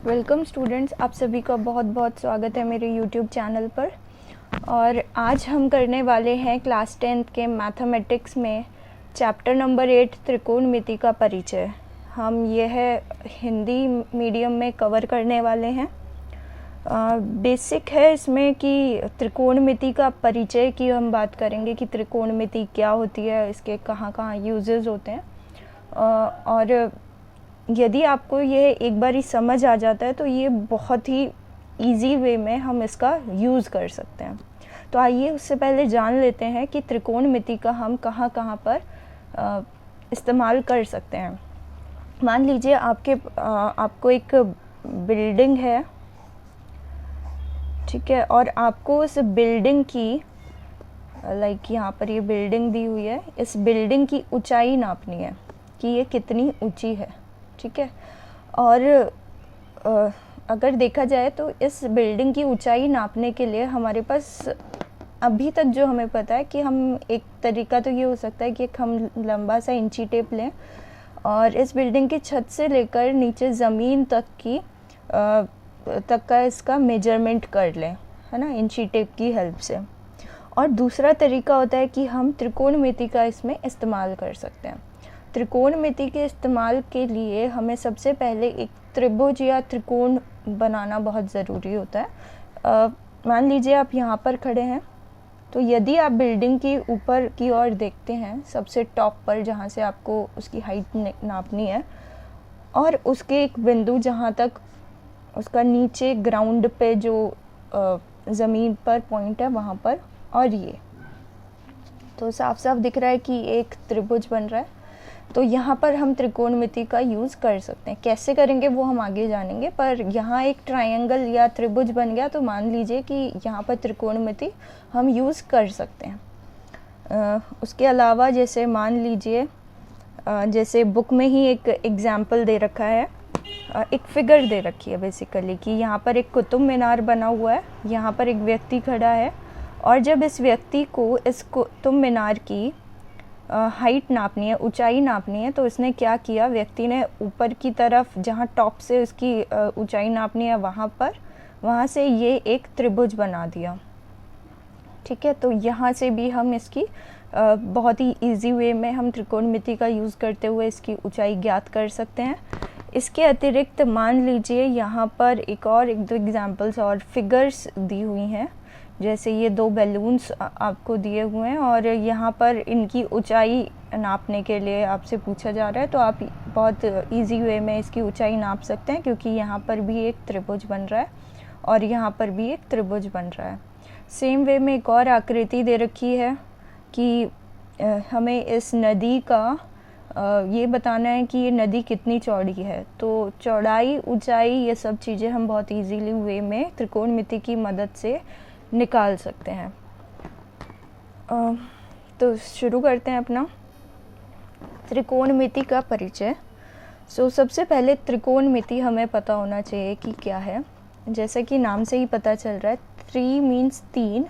Welcome students, आप सभी का बहुत बहुत स्वागत है मेरे यूट्यूब चैनल पर। और आज हम करने वाले हैं क्लास 10th के मैथमेटिक्स में चैप्टर नंबर 8 त्रिकोणमिति का परिचय। हम यह हिंदी मीडियम में कवर करने वाले हैं। बेसिक है इसमें कि त्रिकोणमिति का परिचय की हम बात करेंगे कि त्रिकोणमिति क्या होती है, इसके कहाँ कहाँ यूजेस होते हैं। और यदि आपको यह एक बार ही समझ आ जाता है तो ये बहुत ही इजी वे में हम इसका यूज़ कर सकते हैं। तो आइए उससे पहले जान लेते हैं कि त्रिकोणमिति का हम कहाँ कहाँ पर इस्तेमाल कर सकते हैं। मान लीजिए आपको एक बिल्डिंग है, ठीक है, और आपको उस बिल्डिंग की यहाँ पर ये बिल्डिंग दी हुई है, इस बिल्डिंग की ऊंचाई नापनी है कि ये कितनी ऊंची है, ठीक है। और अगर देखा जाए तो इस बिल्डिंग की ऊंचाई नापने के लिए हमारे पास अभी तक जो हमें पता है कि हम एक तरीका तो ये हो सकता है कि हम लंबा सा इंची टेप लें और इस बिल्डिंग की छत से लेकर नीचे ज़मीन तक का इसका मेजरमेंट कर लें, है ना, इंची टेप की हेल्प से। और दूसरा तरीका होता है कि हम त्रिकोणमिति का इसमें इस्तेमाल कर सकते हैं। त्रिकोणमिति के इस्तेमाल के लिए हमें सबसे पहले एक त्रिभुज या त्रिकोण बनाना बहुत ज़रूरी होता है। मान लीजिए आप यहाँ पर खड़े हैं, तो यदि आप बिल्डिंग की ऊपर की ओर देखते हैं, सबसे टॉप पर जहाँ से आपको उसकी हाइट नापनी है, और उसके एक बिंदु जहाँ तक उसका नीचे ग्राउंड पे जो ज़मीन पर पॉइंट है वहाँ पर, और ये तो साफ साफ दिख रहा है कि एक त्रिभुज बन रहा है। तो यहाँ पर हम त्रिकोणमिति का यूज़ कर सकते हैं। कैसे करेंगे वो हम आगे जानेंगे, पर यहाँ एक ट्रायंगल या त्रिभुज बन गया तो मान लीजिए कि यहाँ पर त्रिकोणमिति हम यूज़ कर सकते हैं। उसके अलावा जैसे मान लीजिए जैसे बुक में ही एक एग्जाम्पल दे रखा है, एक फिगर दे रखी है बेसिकली कि यहाँ पर एक कुतुब मीनार बना हुआ है, यहाँ पर एक व्यक्ति खड़ा है, और जब इस व्यक्ति को इस कुतुब मीनार की हाइट नापनी है, ऊंचाई नापनी है, तो इसने क्या किया, व्यक्ति ने ऊपर की तरफ जहाँ टॉप से उसकी ऊंचाई नापनी है वहाँ से ये एक त्रिभुज बना दिया, ठीक है। तो यहाँ से भी हम इसकी बहुत ही इजी वे में हम त्रिकोणमिति का यूज़ करते हुए इसकी ऊंचाई ज्ञात कर सकते हैं। इसके अतिरिक्त मान लीजिए यहाँ पर एक दो एग्जांपल्स और फिगर्स दी हुई हैं, जैसे ये दो बैलून्स आपको दिए हुए हैं और यहाँ पर इनकी ऊंचाई नापने के लिए आपसे पूछा जा रहा है, तो आप बहुत इजी वे में इसकी ऊंचाई नाप सकते हैं, क्योंकि यहाँ पर भी एक त्रिभुज बन रहा है और यहाँ पर भी एक त्रिभुज बन रहा है। सेम वे में एक और आकृति दे रखी है कि हमें इस नदी का ये बताना है कि ये नदी कितनी चौड़ी है। तो चौड़ाई, ऊंचाई, ये सब चीज़ें हम बहुत इजीली वे में त्रिकोणमिति की मदद से निकाल सकते हैं। तो शुरू करते हैं अपना त्रिकोणमिति का परिचय। सबसे पहले त्रिकोणमिति हमें पता होना चाहिए कि क्या है। जैसा कि नाम से ही पता चल रहा है, त्रि मीन्स तीन,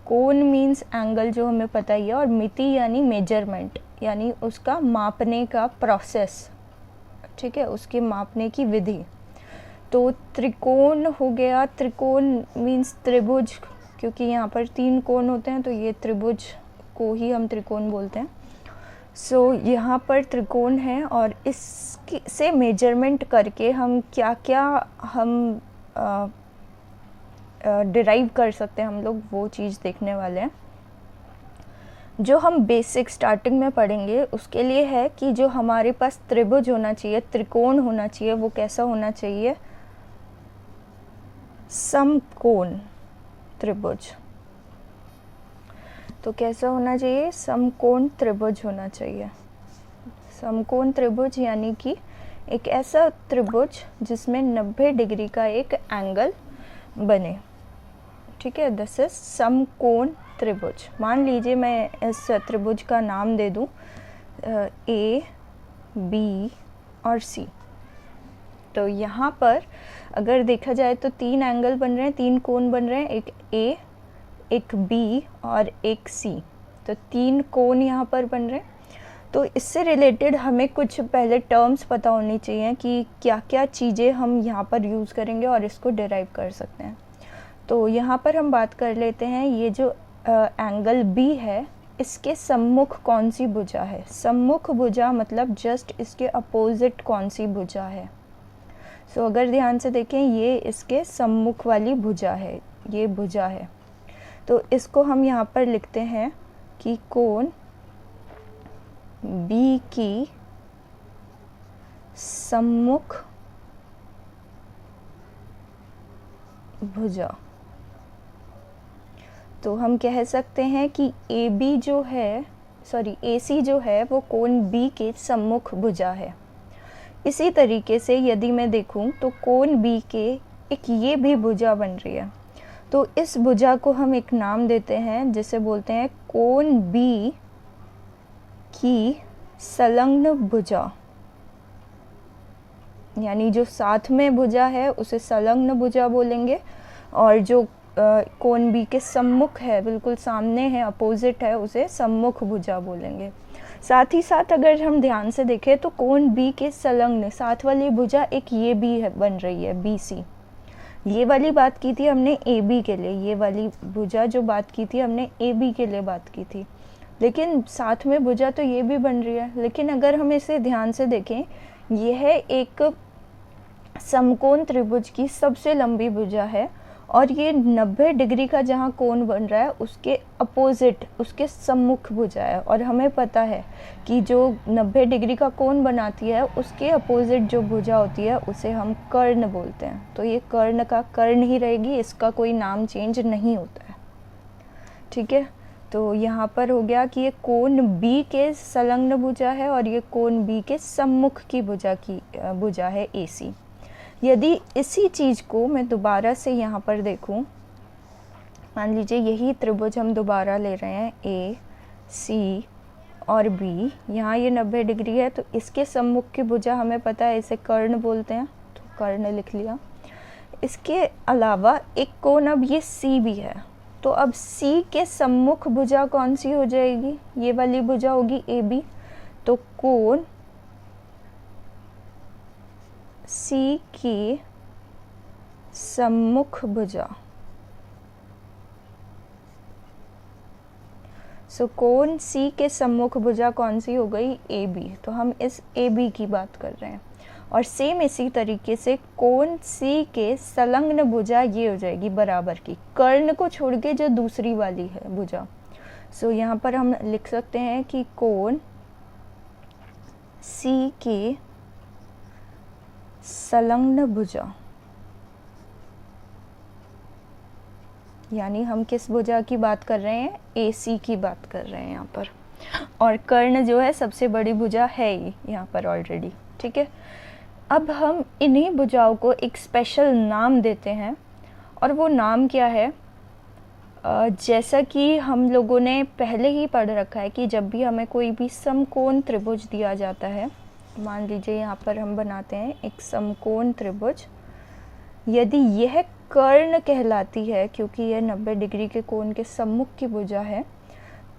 कोण मीन्स एंगल जो हमें पता ही है, और मिति यानी मेजरमेंट, यानी उसका मापने का प्रोसेस, ठीक है, उसके मापने की विधि। तो त्रिकोण हो गया, त्रिकोण मीन्स त्रिभुज, क्योंकि यहाँ पर तीन कोण होते हैं तो ये त्रिभुज को ही हम त्रिकोण बोलते हैं। यहाँ पर त्रिकोण है और इससे मेजरमेंट करके हम क्या क्या हम डिराइव कर सकते हैं, हम लोग वो चीज़ देखने वाले हैं। जो हम बेसिक स्टार्टिंग में पढ़ेंगे उसके लिए है कि जो हमारे पास त्रिभुज होना चाहिए, त्रिकोण होना चाहिए, वो कैसा होना चाहिए, समकोण त्रिभुज। तो कैसा होना चाहिए, समकोण त्रिभुज होना चाहिए। समकोण त्रिभुज यानी कि एक ऐसा त्रिभुज जिसमें 90 डिग्री का एक एंगल बने, ठीक है, दिस इज समकोण त्रिभुज। मान लीजिए मैं इस त्रिभुज का नाम दे दूं ए, बी और सी। तो यहाँ पर अगर देखा जाए तो तीन एंगल बन रहे हैं, तीन कोण बन रहे हैं, एक ए, एक बी और एक सी। तो तीन कोण यहाँ पर बन रहे हैं। तो इससे रिलेटेड हमें कुछ पहले टर्म्स पता होनी चाहिए कि क्या क्या चीज़ें हम यहाँ पर यूज़ करेंगे और इसको डिराइव कर सकते हैं। तो यहाँ पर हम बात कर लेते हैं, ये जो एंगल बी है इसके सम्मुख कौन सी भुजा है। सम्मुख भुजा मतलब जस्ट इसके अपोजिट कौन सी भुजा है। सो अगर ध्यान से देखें, ये इसके सम्मुख वाली भुजा है, ये भुजा है। तो इसको हम यहाँ पर लिखते हैं कि कोण बी की सम्मुख भुजा। तो हम कह सकते हैं कि AB जो है, सॉरी AC जो है वो कोण B के सम्मुख भुजा है। इसी तरीके से यदि मैं देखूं तो कोण B के एक ये भी भुजा बन रही है। तो इस भुजा को हम एक नाम देते हैं जिसे बोलते हैं कोण B की संलग्न भुजा, यानी जो साथ में भुजा है उसे संलग्न भुजा बोलेंगे, और जो कोण बी के सम्मुख है, बिल्कुल सामने है, अपोजिट है, उसे सम्मुख भुजा बोलेंगे। साथ ही साथ अगर हम ध्यान से देखें तो कोण बी के संलग्न साथ वाली भुजा एक ये भी है, बन रही है BC। ये वाली बात की थी हमने AB के लिए, ये वाली भुजा जो बात की थी हमने AB के लिए बात की थी, लेकिन साथ में भुजा तो ये भी बन रही है। लेकिन अगर हम इसे ध्यान से देखें, यह एक समकोण त्रिभुज की सबसे लंबी भुजा है, और ये 90 डिग्री का जहाँ कोण बन रहा है उसके अपोजिट, उसके सम्मुख भुजा है। और हमें पता है कि जो 90 डिग्री का कोण बनाती है उसके अपोजिट जो भुजा होती है उसे हम कर्ण बोलते हैं। तो ये कर्ण का कर्ण ही रहेगी, इसका कोई नाम चेंज नहीं होता है। ठीक है, तो यहाँ पर हो गया कि ये कोण B के संलग्न भुजा है और ये कोण B के सम्मुख की भुजा है AC। यदि इसी चीज़ को मैं दोबारा से यहाँ पर देखूँ, मान लीजिए यही त्रिभुज हम दोबारा ले रहे हैं A, C और B, यहाँ ये 90 डिग्री है, तो इसके सम्मुख की भुजा हमें पता है, इसे कर्ण बोलते हैं, तो कर्ण लिख लिया। इसके अलावा एक कोण अब ये C भी है, तो अब C के सम्मुख भुजा कौन सी हो जाएगी, ये वाली भुजा होगी AB। तो कोण C की सम्मुख भुजा, सो कोण C के सम्मुख भुजा कौन सी हो गई, AB। तो हम इस AB की बात कर रहे हैं। और सेम इसी तरीके से कोण C के संलग्न भुजा ये हो जाएगी बराबर की, कर्ण को छोड़ के जो दूसरी वाली है भुजा। सो यहाँ पर हम लिख सकते हैं कि कोण C की संलग्न भुजा, यानी हम किस भुजा की बात कर रहे हैं, AC की बात कर रहे हैं यहाँ पर। और कर्ण जो है सबसे बड़ी भुजा है ही यहाँ पर ऑलरेडी। ठीक है, अब हम इन्हीं भुजाओं को एक स्पेशल नाम देते हैं, और वो नाम क्या है, जैसा कि हम लोगों ने पहले ही पढ़ रखा है कि जब भी हमें कोई भी समकोण त्रिभुज दिया जाता है, मान लीजिए यहाँ पर हम बनाते हैं एक समकोण त्रिभुज, यदि यह कर्ण कहलाती है क्योंकि यह 90 डिग्री के कोण के सम्मुख की भुजा है,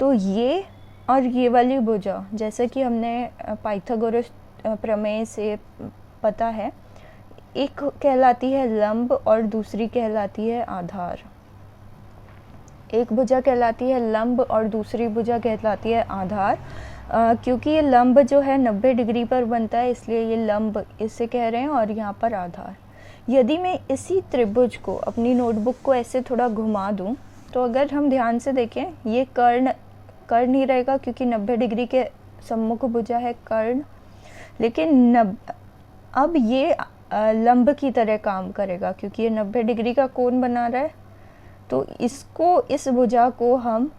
तो ये और ये वाली भुजा, जैसे कि हमने पाइथागोरस प्रमेय से पता है, एक कहलाती है लंब और दूसरी कहलाती है आधार। एक भुजा कहलाती है लंब और दूसरी भुजा कहलाती है आधार। क्योंकि ये लंब जो है 90 डिग्री पर बनता है, इसलिए ये लंब इसे कह रहे हैं, और यहाँ पर आधार। यदि मैं इसी त्रिभुज को अपनी नोटबुक को ऐसे थोड़ा घुमा दूँ, तो अगर हम ध्यान से देखें, ये कर्ण ही रहेगा क्योंकि 90 डिग्री के सम्मुख भुजा है कर्ण, लेकिन अब ये लंब की तरह काम करेगा क्योंकि ये 90 डिग्री का कोण बना रहा है। तो इसको, इस भुजा को हम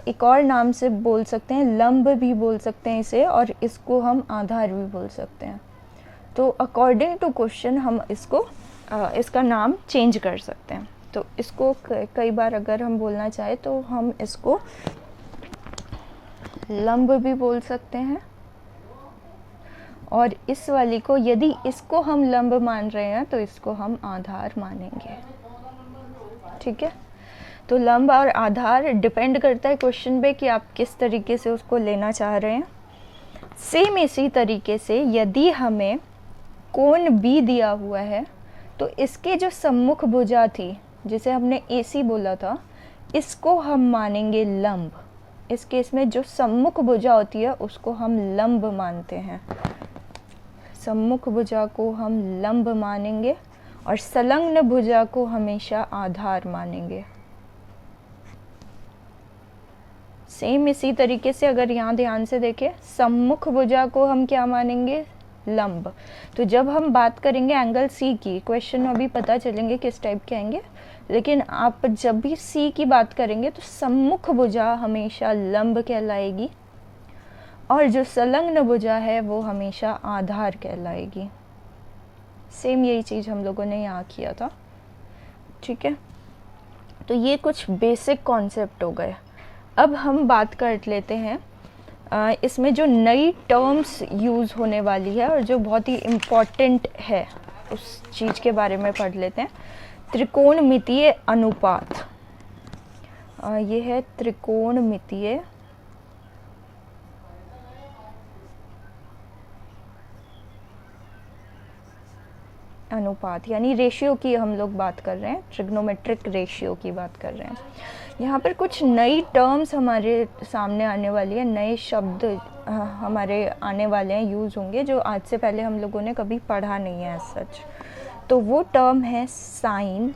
एक और नाम से बोल सकते हैं, लंब भी बोल सकते हैं इसे, और इसको हम आधार भी बोल सकते हैं। तो अकॉर्डिंग टू क्वेश्चन हम इसको इसका नाम चेंज कर सकते हैं। तो इसको कई बार अगर हम बोलना चाहें तो हम इसको लंब भी बोल सकते हैं, और इस वाली को, यदि इसको हम लंब मान रहे हैं तो इसको हम आधार मानेंगे। ठीक है, तो लंब और आधार डिपेंड करता है क्वेश्चन पे कि आप किस तरीके से उसको लेना चाह रहे हैं। सेम इसी तरीके से यदि हमें कोण बी दिया हुआ है तो इसके जो सम्मुख भुजा थी, जिसे हमने AC बोला था, इसको हम मानेंगे लंब। इस केस में जो सम्मुख भुजा होती है उसको हम लंब मानते हैं, सम्मुख भुजा को हम लंब मानेंगे और संलग्न भुजा को हमेशा आधार मानेंगे। सेम इसी तरीके से अगर यहाँ ध्यान से देखें, सम्मुख भुजा को हम क्या मानेंगे, लंब। तो जब हम बात करेंगे एंगल C की, क्वेश्चन में अभी पता चलेंगे किस टाइप के आएंगे, लेकिन आप जब भी C की बात करेंगे तो सम्मुख भुजा हमेशा लंब कहलाएगी और जो संलग्न भुजा है वो हमेशा आधार कहलाएगी। सेम यही चीज़ हम लोगों ने यहाँ किया था, ठीक है। तो ये कुछ बेसिक कॉन्सेप्ट हो गए। अब हम बात कर लेते हैं इसमें जो नई टर्म्स यूज़ होने वाली है और जो बहुत ही इम्पॉर्टेंट है उस चीज़ के बारे में पढ़ लेते हैं। त्रिकोणमितीय अनुपात, ये है त्रिकोणमितीय अनुपात, यानी रेशियो की हम लोग बात कर रहे हैं, ट्रिग्नोमेट्रिक रेशियो की बात कर रहे हैं। यहाँ पर कुछ नई टर्म्स हमारे सामने आने वाली है, नए शब्द हमारे आने वाले हैं, यूज़ होंगे, जो आज से पहले हम लोगों ने कभी पढ़ा नहीं है सच। तो वो टर्म है साइन,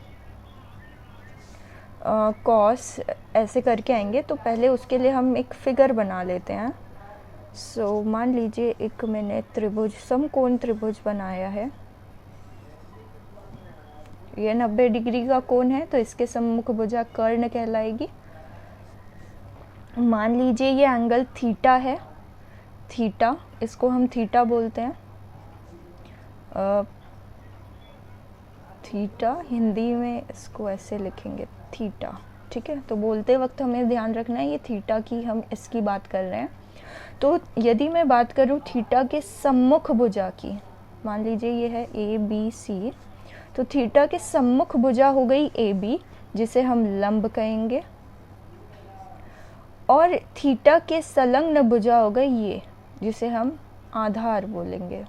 कॉस, ऐसे करके आएंगे। तो पहले उसके लिए हम एक फिगर बना लेते हैं। सो मान लीजिए एक मैंने त्रिभुज, समकोण त्रिभुज बनाया है। ये 90 डिग्री का कोण है तो इसके सम्मुख भुजा कर्ण कहलाएगी। मान लीजिए ये एंगल थीटा है, थीटा, इसको हम थीटा बोलते हैं। थीटा हिंदी में इसको ऐसे लिखेंगे थीटा, ठीक है। तो बोलते वक्त हमें ध्यान रखना है ये थीटा की हम इसकी बात कर रहे हैं। तो यदि मैं बात करूँ थीटा के सम्मुख भुजा की, मान लीजिए ये है ABC, तो थीटा के सम्मुख भुजा हो गई AB, जिसे हम लंब कहेंगे, और थीटा के संलग्न भुजा हो गई ये, जिसे हम आधार बोलेंगे।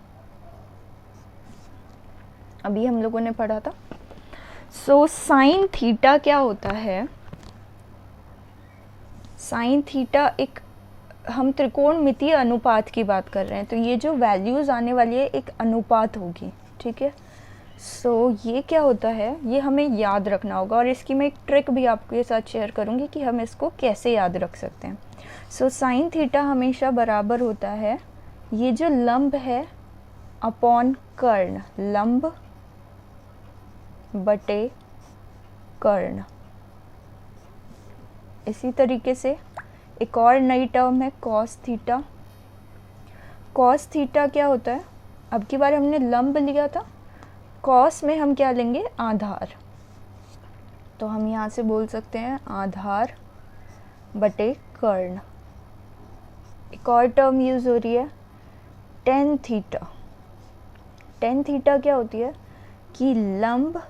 अभी हम लोगों ने पढ़ा था। सो साइन थीटा क्या होता है, साइन थीटा एक, हम त्रिकोणमितीय अनुपात की बात कर रहे हैं, तो ये जो वैल्यूज़ आने वाली है एक अनुपात होगी, ठीक है। सो ये क्या होता है, ये हमें याद रखना होगा, और इसकी मैं एक ट्रिक भी आपके साथ शेयर करूँगी कि हम इसको कैसे याद रख सकते हैं। सो साइन थीटा हमेशा बराबर होता है ये जो लंब है अपॉन कर्ण, लंब बटे कर्ण। इसी तरीके से एक और नई टर्म है कॉस थीटा। कॉस थीटा क्या होता है, अब की बार हमने लंब लिया था, कॉस में हम क्या लेंगे, आधार। तो हम यहाँ से बोल सकते हैं आधार बटे कर्ण। एक और टर्म यूज़ हो रही है टेन थीटा। टेन थीटा क्या होती है कि लंब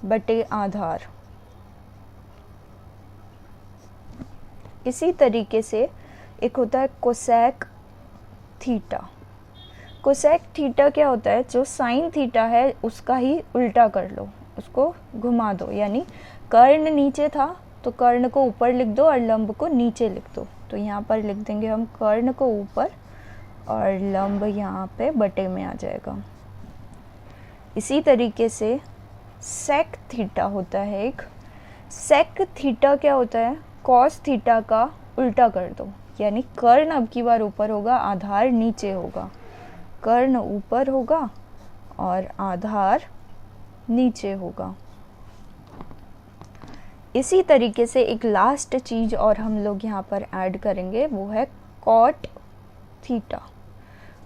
बटे आधार। इसी तरीके से एक होता है कोसेक थीटा। कोसेक थीटा क्या होता है, जो साइन थीटा है उसका ही उल्टा कर लो, उसको घुमा दो, यानी कर्ण नीचे था तो कर्ण को ऊपर लिख दो और लंब को नीचे लिख दो। तो यहाँ पर लिख देंगे हम कर्ण को ऊपर और लंब यहाँ पे बटे में आ जाएगा। इसी तरीके से सेक थीटा होता है एक। सेक थीटा क्या होता है, कॉस थीटा का उल्टा कर दो, यानी कर्ण अब की बार ऊपर होगा, आधार नीचे होगा, कर्ण ऊपर होगा और आधार नीचे होगा। इसी तरीके से एक लास्ट चीज़ और हम लोग यहाँ पर ऐड करेंगे, वो है कॉट थीटा।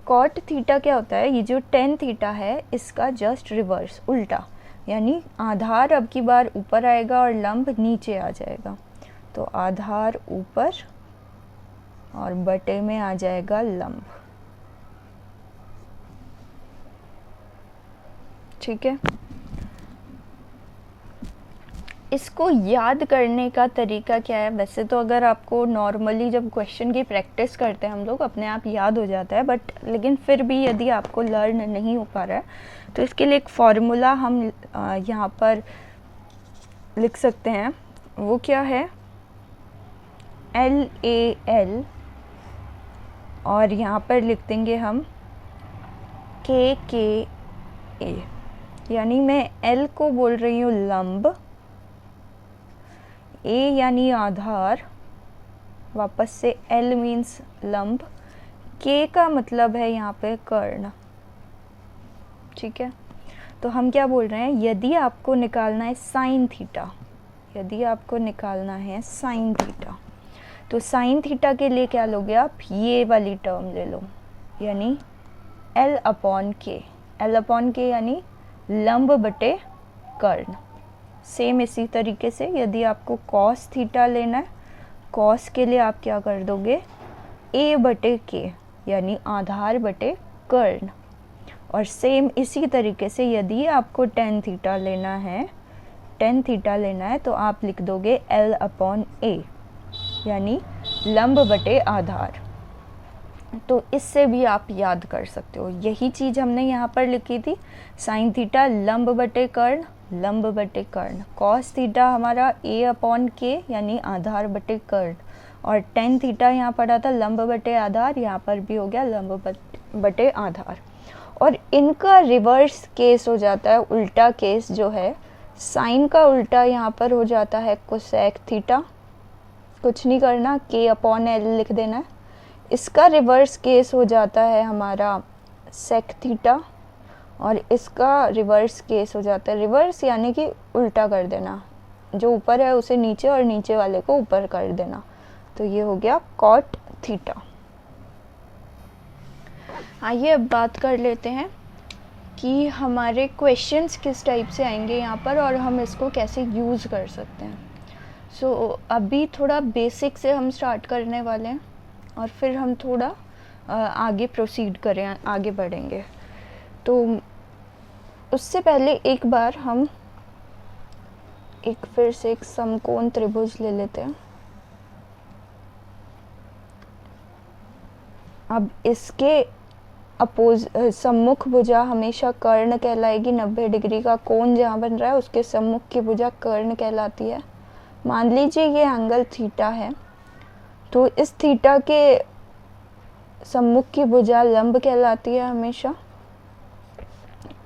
कॉट थीटा क्या होता है, ये जो टेन थीटा है इसका जस्ट रिवर्स, उल्टा, यानी आधार अब की बार ऊपर आएगा और लंब नीचे आ जाएगा। तो आधार ऊपर और बटे में आ जाएगा लंब, ठीक है। इसको याद करने का तरीका क्या है? वैसे तो अगर आपको नॉर्मली जब क्वेश्चन की प्रैक्टिस करते हैं हम लोग, अपने आप याद हो जाता है, बट लेकिन फिर भी यदि आपको लर्न नहीं हो पा रहा है तो इसके लिए एक फार्मूला हम यहाँ पर लिख सकते हैं। वो क्या है? LAL, और यहाँ पर लिख देंगे हम KKA, यानी मैं L को बोल रही हूँ लंब, A यानी आधार, वापस से L मीन्स लंब, K का मतलब है यहाँ पे कर्ण। ठीक है, तो हम क्या बोल रहे हैं? यदि आपको निकालना है साइन थीटा, यदि आपको निकालना है साइन थीटा, तो साइन थीटा के लिए क्या लोगे आप? ये वाली टर्म ले लो, यानी L/K। L/K यानी लंब बटे कर्ण। सेम इसी तरीके से यदि आपको कॉस थीटा लेना है, कॉस के लिए आप क्या कर दोगे? A/K यानी आधार बटे कर्ण। और सेम इसी तरीके से यदि आपको टेन थीटा लेना है, टेन थीटा लेना है, तो आप लिख दोगे L/A यानी लंब बटे आधार। तो इससे भी आप याद कर सकते हो। यही चीज़ हमने यहाँ पर लिखी थी, साइन थीटा लंब बटे कर्ण, लंब बटे कर्ण। कॉस थीटा हमारा A/K यानी आधार बटे कर्ण, और टेन थीटा यहाँ पड़ा था लंब बटे आधार, यहाँ पर भी हो गया लंब बटे आधार। और इनका रिवर्स केस हो जाता है, उल्टा केस जो है, साइन का उल्टा यहाँ पर हो जाता है कोसेक थीटा। कुछ नहीं करना, K/L लिख देना है। इसका रिवर्स केस हो जाता है हमारा सेक थीटा, और इसका रिवर्स केस हो जाता है, रिवर्स यानी कि उल्टा कर देना, जो ऊपर है उसे नीचे और नीचे वाले को ऊपर कर देना, तो ये हो गया कॉट थीटा। आइए अब बात कर लेते हैं कि हमारे क्वेश्चंस किस टाइप से आएंगे यहाँ पर और हम इसको कैसे यूज़ कर सकते हैं। अभी थोड़ा बेसिक से हम स्टार्ट करने वाले हैं और फिर हम थोड़ा आगे प्रोसीड करें, आगे बढ़ेंगे। तो उससे पहले एक बार हम फिर से एक समकोण त्रिभुज ले लेते हैं। अब इसके सम्मुख भुजा हमेशा कर्ण कहलाएगी। 90 डिग्री का कोण जहाँ बन रहा है उसके सम्मुख की भुजा कर्ण कहलाती है। मान लीजिए ये एंगल थीटा है, तो इस थीटा के सम्मुख की भुजा लंब कहलाती है हमेशा,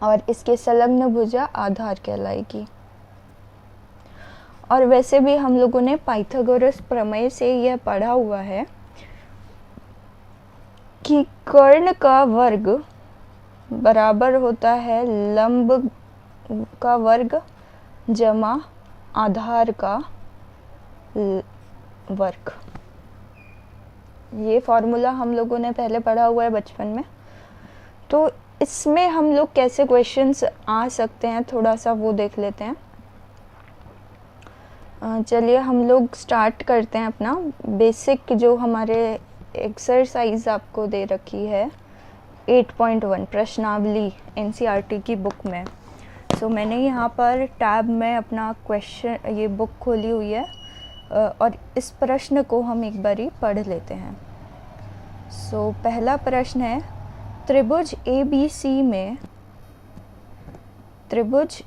और इसके संलग्न भुजा आधार कहलाएगी। और वैसे भी हम लोगों ने पाइथागोरस प्रमेय से यह पढ़ा हुआ है कि कर्ण का वर्ग बराबर होता है लंब का वर्ग जमा आधार का वर्ग। ये फॉर्मूला हम लोगों ने पहले पढ़ा हुआ है बचपन में। तो इसमें हम लोग कैसे क्वेश्चंस आ सकते हैं, थोड़ा सा वो देख लेते हैं। चलिए हम लोग स्टार्ट करते हैं अपना बेसिक जो हमारे एक्सरसाइज आपको दे रखी है 8.1 प्रश्नावली NCERT की बुक में। मैंने यहाँ पर टैब में अपना क्वेश्चन ये बुक खोली हुई है और इस प्रश्न को हम एक बारी पढ़ लेते हैं। पहला प्रश्न है, त्रिभुज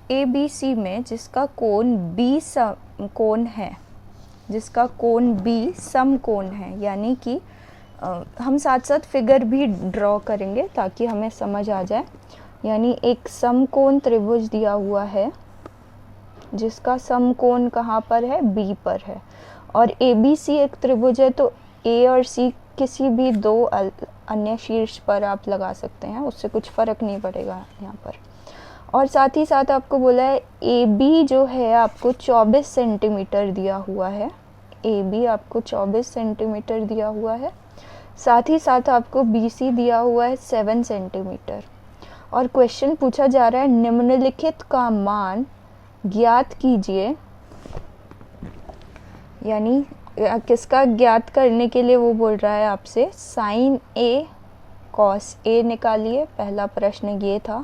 ABC में जिसका कोण B समकोण है, जिसका कोण B समकोण है, यानी कि हम साथ साथ फिगर भी ड्रॉ करेंगे ताकि हमें समझ आ जाए। यानी एक समकोण त्रिभुज दिया हुआ है जिसका समकोण कहाँ पर है? B पर है। और ABC एक त्रिभुज है, तो A और C किसी भी दो अन्य शीर्ष पर आप लगा सकते हैं, उससे कुछ फ़र्क नहीं पड़ेगा यहाँ पर। और साथ ही साथ आपको बोला है AB जो है आपको 24 सेंटीमीटर दिया हुआ है। AB आपको 24 सेंटीमीटर दिया हुआ है। साथ ही साथ आपको BC दिया हुआ है 7 सेंटीमीटर। और क्वेश्चन पूछा जा रहा है निम्नलिखित का मान ज्ञात कीजिए, यानी किसका ज्ञात करने के लिए वो बोल रहा है आपसे साइन A कॉस A निकालिए। पहला प्रश्न ये था।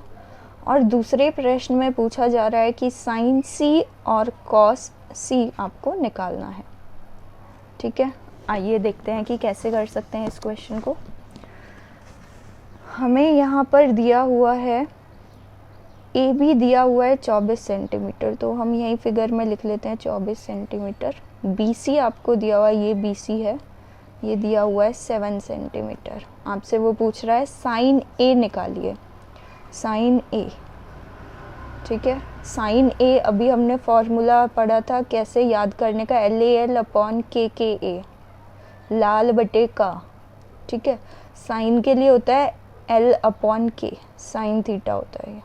और दूसरे प्रश्न में पूछा जा रहा है कि साइन C और कॉस सी आपको निकालना है। ठीक है, आइए देखते हैं कि कैसे कर सकते हैं इस क्वेश्चन को। हमें यहाँ पर दिया हुआ है ए बी दिया हुआ है 24 सेंटीमीटर, तो हम यही फिगर में लिख लेते हैं 24 सेंटीमीटर। बी सी आपको दिया हुआ है, ये बी सी है, ये दिया हुआ है 7 सेंटीमीटर। आपसे वो पूछ रहा है साइन ए निकालिए, साइन ए। ठीक है, साइन ए अभी हमने फॉर्मूला पढ़ा था कैसे याद करने का, एल ए एल अपॉन के ए, लाल बटे का। ठीक है, साइन के लिए होता है एल अपॉन के, साइन थीटा होता है ये।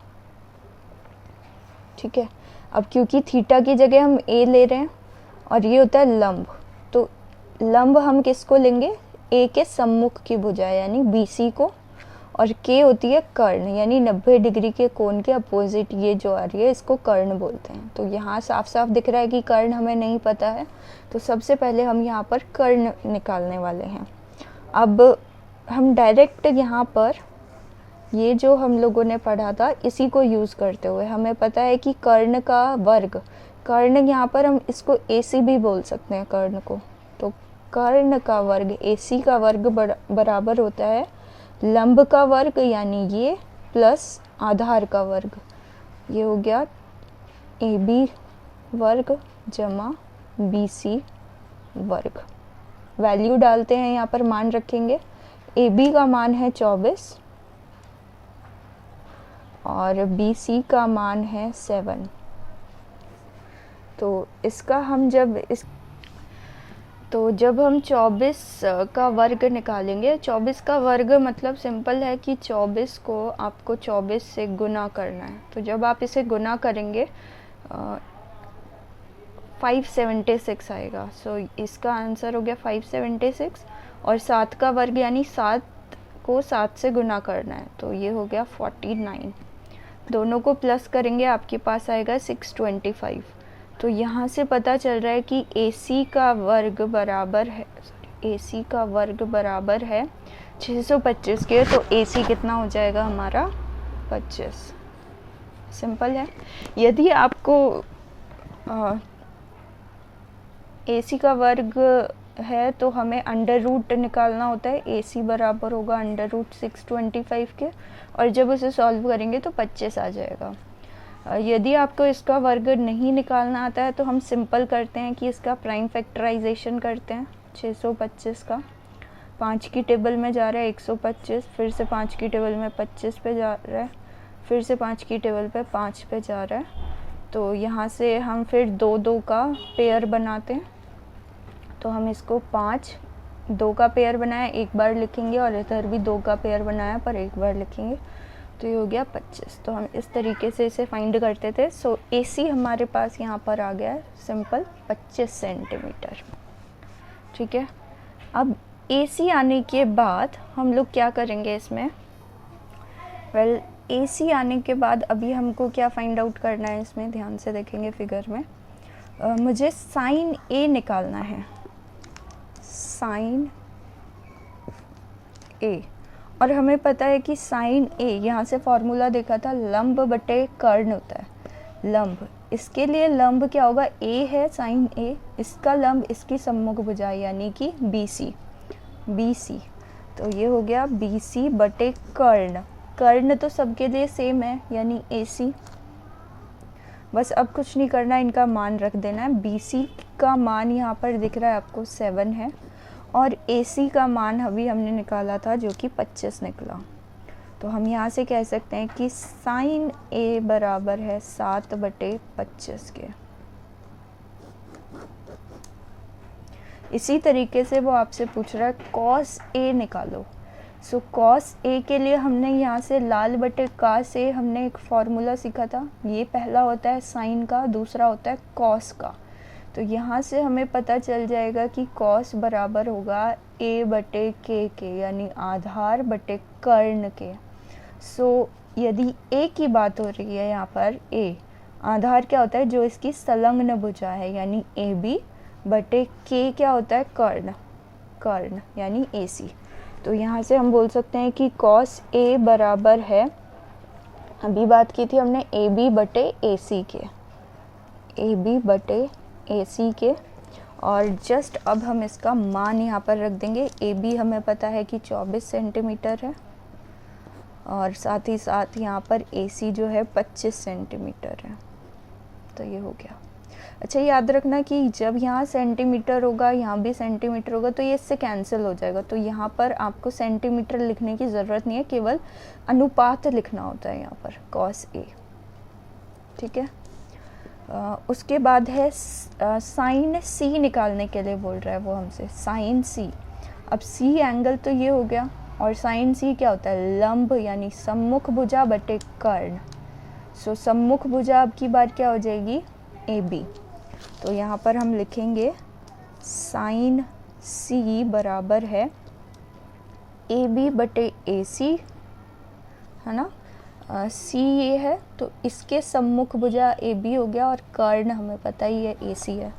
ठीक है, अब क्योंकि थीटा की जगह हम ए ले रहे हैं और ये होता है लंब, तो लंब हम किसको लेंगे, ए के सम्मुख की भुजा यानी बी सी को, और के होती है कर्ण यानी 90 डिग्री के कोण के अपोजिट ये जो आ रही है इसको कर्ण बोलते हैं। तो यहाँ साफ साफ दिख रहा है कि कर्ण हमें नहीं पता है, तो सबसे पहले हम यहाँ पर कर्ण निकालने वाले हैं। अब हम डायरेक्ट यहाँ पर ये जो हम लोगों ने पढ़ा था इसी को यूज़ करते हुए हमें पता है कि कर्ण का वर्ग, कर्ण यहाँ पर हम इसको AC भी बोल सकते हैं कर्ण को, तो कर्ण का वर्ग AC का वर्ग बराबर होता है लंब का वर्ग यानी ये प्लस आधार का वर्ग, ये हो गया AB वर्ग जमा BC वर्ग। वैल्यू डालते हैं, यहाँ पर मान रखेंगे। AB का मान है 24 और BC का मान है 7। तो इसका हम जब हम 24 का वर्ग निकालेंगे, 24 का वर्ग मतलब सिंपल है कि 24 को आपको 24 से गुना करना है। तो जब आप इसे गुना करेंगे 576 आएगा। सो इसका आंसर हो गया 576, और 7 का वर्ग यानी 7 को 7 से गुना करना है, तो ये हो गया 49। दोनों को प्लस करेंगे आपके पास आएगा 625। तो यहाँ से पता चल रहा है कि AC का वर्ग बराबर है, AC का वर्ग बराबर है 625 के, तो AC कितना हो जाएगा हमारा 25। सिंपल है। यदि आपको AC का वर्ग है तो हमें अंडर रूट निकालना होता है, AC बराबर होगा अंडर रूट 625 के, और जब उसे सॉल्व करेंगे तो 25 आ जाएगा। यदि आपको इसका वर्ग नहीं निकालना आता है तो हम सिंपल करते हैं कि इसका प्राइम फैक्टराइजेशन करते हैं। 625 का 5 की टेबल में जा रहा है 125, फिर से 5 की टेबल में 25 पे जा रहा है, फिर से 5 की टेबल पे 5 पे जा रहा है। तो यहाँ से हम फिर 2 का पेयर बनाते हैं, तो हम इसको 5 2 का पेयर बनाया एक बार लिखेंगे, और इधर भी 2 का पेयर बनाया पर एक बार लिखेंगे, तो ये हो गया 25। तो हम इस तरीके से इसे फाइंड करते थे। सो AC हमारे पास यहाँ पर आ गया है सिंपल 25 सेंटीमीटर। ठीक है, अब AC आने के बाद हम लोग क्या करेंगे इसमें, AC आने के बाद अभी हमको क्या फाइंड आउट करना है इसमें, ध्यान से देखेंगे फिगर में। मुझे साइन A निकालना है, साइन A, और हमें पता है कि साइन A, यहाँ से फॉर्मूला देखा था लंब बटे कर्ण होता है, लंब। इसके लिए लंब क्या होगा, A है साइन A, इसका लंब इसकी सम्मुख भुजा यानी कि BC, तो ये हो गया BC बटे कर्ण। कर्ण तो सबके लिए सेम है यानी AC। बस अब कुछ नहीं करना, इनका मान रख देना है। BC का मान यहाँ पर दिख रहा है आपको 7 है, और AC का मान अभी हमने निकाला था जो कि 25 निकला। तो हम यहाँ से कह सकते हैं कि साइन A बराबर है 7 बटे 25 के। इसी तरीके से वो आपसे पूछ रहा है कॉस A निकालो। सो कॉस A के लिए हमने यहाँ से लाल बटे का से हमने एक फॉर्मूला सीखा था। ये पहला होता है साइन का, दूसरा होता है कॉस का। तो यहाँ से हमें पता चल जाएगा कि कॉस बराबर होगा A बटे के यानी आधार बटे कर्ण के। सो यदि A की बात हो रही है यहाँ पर, A आधार क्या होता है, जो इसकी संलग्न भुजा है यानी AB, बटे के क्या होता है, कर्ण यानी AC। तो यहाँ से हम बोल सकते हैं कि कॉस A बराबर है, अभी बात की थी हमने AB बटे AC के, AB बटे AC के, और जस्ट अब हम इसका मान यहाँ पर रख देंगे। AB हमें पता है कि 24 सेंटीमीटर है, और साथ ही साथ यहाँ पर AC जो है 25 सेंटीमीटर है। तो ये हो गया। अच्छा, याद रखना कि जब यहाँ सेंटीमीटर होगा, यहाँ भी सेंटीमीटर होगा, तो ये इससे कैंसिल हो जाएगा। तो यहाँ पर आपको सेंटीमीटर लिखने की ज़रूरत नहीं है, केवल अनुपात लिखना होता है यहाँ पर cos A। ठीक है। उसके बाद है साइन C निकालने के लिए बोल रहा है वो हमसे, साइन C। अब C एंगल तो ये हो गया, और साइन C क्या होता है? लंब, यानी सम्मुख भुजा बटे कर्ण। सो सम्मुख भुजा अब की बार क्या हो जाएगी? AB। तो यहाँ पर हम लिखेंगे साइन C बराबर है AB बटे AC, है ना। C ये है, तो इसके सम्मुख भुजा AB हो गया, और कर्ण हमें पता ही है AC है।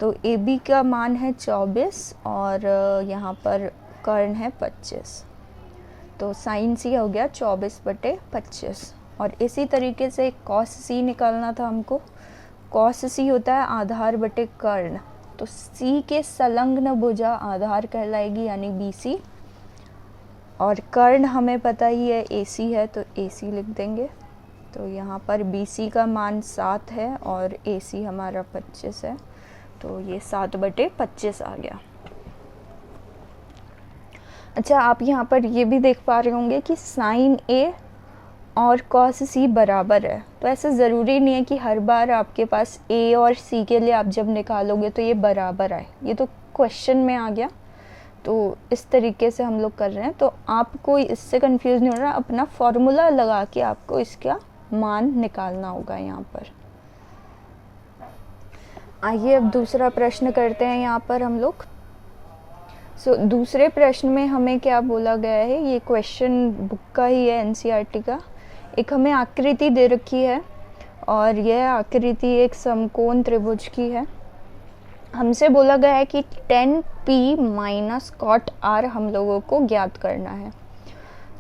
तो AB का मान है 24, और यहाँ पर कर्ण है 25। तो साइन C हो गया 24 बटे 25। और इसी तरीके से cos C निकालना था हमको। cos C होता है आधार बटे कर्ण, तो C के संलग्न भुजा आधार कहलाएगी, यानी BC। और कर्ण हमें पता ही है AC है, तो AC लिख देंगे। तो यहाँ पर BC का मान 7 है, और AC हमारा 25 है, तो ये 7 बटे 25 आ गया। अच्छा, आप यहाँ पर ये भी देख पा रहे होंगे कि साइन A और cos C बराबर है। तो ऐसा ज़रूरी नहीं है कि हर बार आपके पास A और C के लिए आप जब निकालोगे तो ये बराबर आए, ये तो क्वेश्चन में आ गया। तो इस तरीके से हम लोग कर रहे हैं, तो आपको इससे कंफ्यूज नहीं होना, अपना फॉर्मूला लगा के आपको इसका मान निकालना होगा यहाँ पर। आइए अब दूसरा प्रश्न करते हैं यहाँ पर हम लोग। दूसरे प्रश्न में हमें क्या बोला गया है, ये क्वेश्चन बुक का ही है, NCERT का। एक हमें आकृति दे रखी है, और यह आकृति एक समकोण त्रिभुज की है। हमसे बोला गया है कि 10p माइनस cot r हम लोगों को ज्ञात करना है।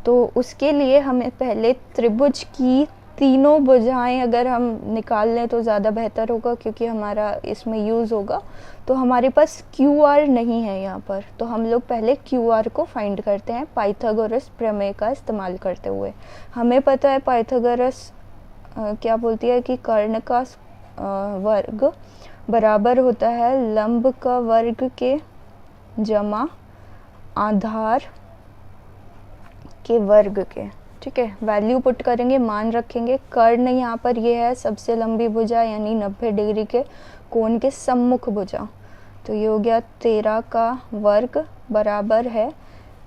तो उसके लिए हमें पहले त्रिभुज की तीनों भुजाएं अगर हम निकाल लें तो ज़्यादा बेहतर होगा, क्योंकि हमारा इसमें यूज़ होगा। तो हमारे पास QR नहीं है यहाँ पर, तो हम लोग पहले QR को फाइंड करते हैं पाइथागोरस प्रमेय का इस्तेमाल करते हुए। हमें पता है पाइथागोरस क्या बोलती है कि कर्ण का वर्ग बराबर होता है लंब का वर्ग के जमा आधार के वर्ग के। ठीक है, वैल्यू पुट करेंगे, मान रखेंगे। कर्ण यहाँ पर ये है सबसे लंबी भुजा, यानी 90 डिग्री के कोण के सम्मुख भुजा। तो ये हो गया 13 का वर्ग बराबर है,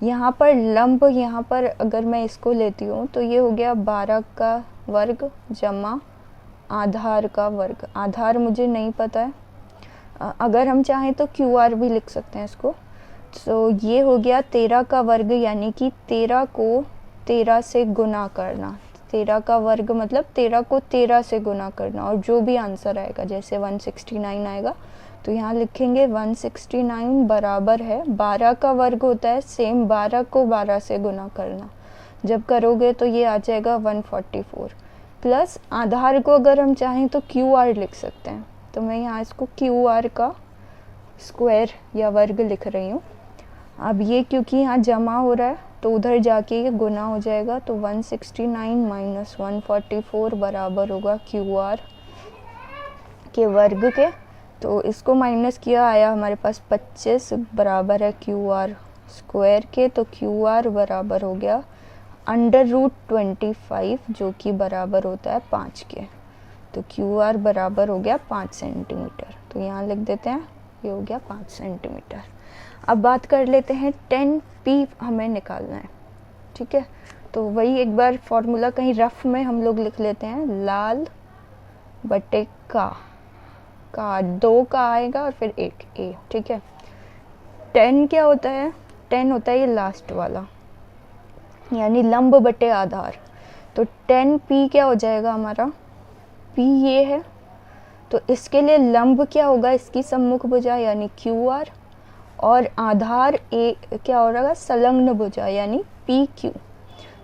यहाँ पर लंब, यहाँ पर अगर मैं इसको लेती हूँ तो ये हो गया 12 का वर्ग जमा आधार का वर्ग। आधार मुझे नहीं पता है, अगर हम चाहें तो QR भी लिख सकते हैं इसको। तो ये हो गया 13 का वर्ग, यानी कि 13 को 13 से गुना करना। 13 का वर्ग मतलब 13 को 13 से गुना करना, और जो भी आंसर आएगा, जैसे 169 आएगा तो यहाँ लिखेंगे 169 बराबर है 12 का वर्ग होता है सेम 12 को 12 से गुना करना। जब करोगे तो ये आ जाएगा 144, प्लस आधार को अगर हम चाहें तो QR लिख सकते हैं। तो मैं यहाँ इसको QR का स्क्वायर या वर्ग लिख रही हूँ। अब ये क्योंकि यहाँ जमा हो रहा है तो उधर जाके ये गुना हो जाएगा, तो 169 माइनस 144 बराबर होगा QR के वर्ग के। तो इसको माइनस किया, आया हमारे पास 25 बराबर है QR स्क्वायर के। तो QR बराबर हो गया √25, जो कि बराबर होता है 5 के। तो QR बराबर हो गया 5 सेंटीमीटर। तो यहाँ लिख देते हैं, ये हो गया 5 सेंटीमीटर। अब बात कर लेते हैं 10p हमें निकालना है। ठीक है, तो वही एक बार फॉर्मूला कहीं रफ में हम लोग लिख लेते हैं, लाल बटे का 2 का आएगा और फिर 1 a। ठीक है, 10 क्या होता है? 10 होता है ये लास्ट वाला, यानी लंब बटे आधार। तो 10p क्या हो जाएगा हमारा? p ये है, तो इसके लिए लंब क्या होगा? इसकी सम्मुख भुजा यानी QR, और आधार A क्या हो रहा है? संलग्न भुजा यानी PQ।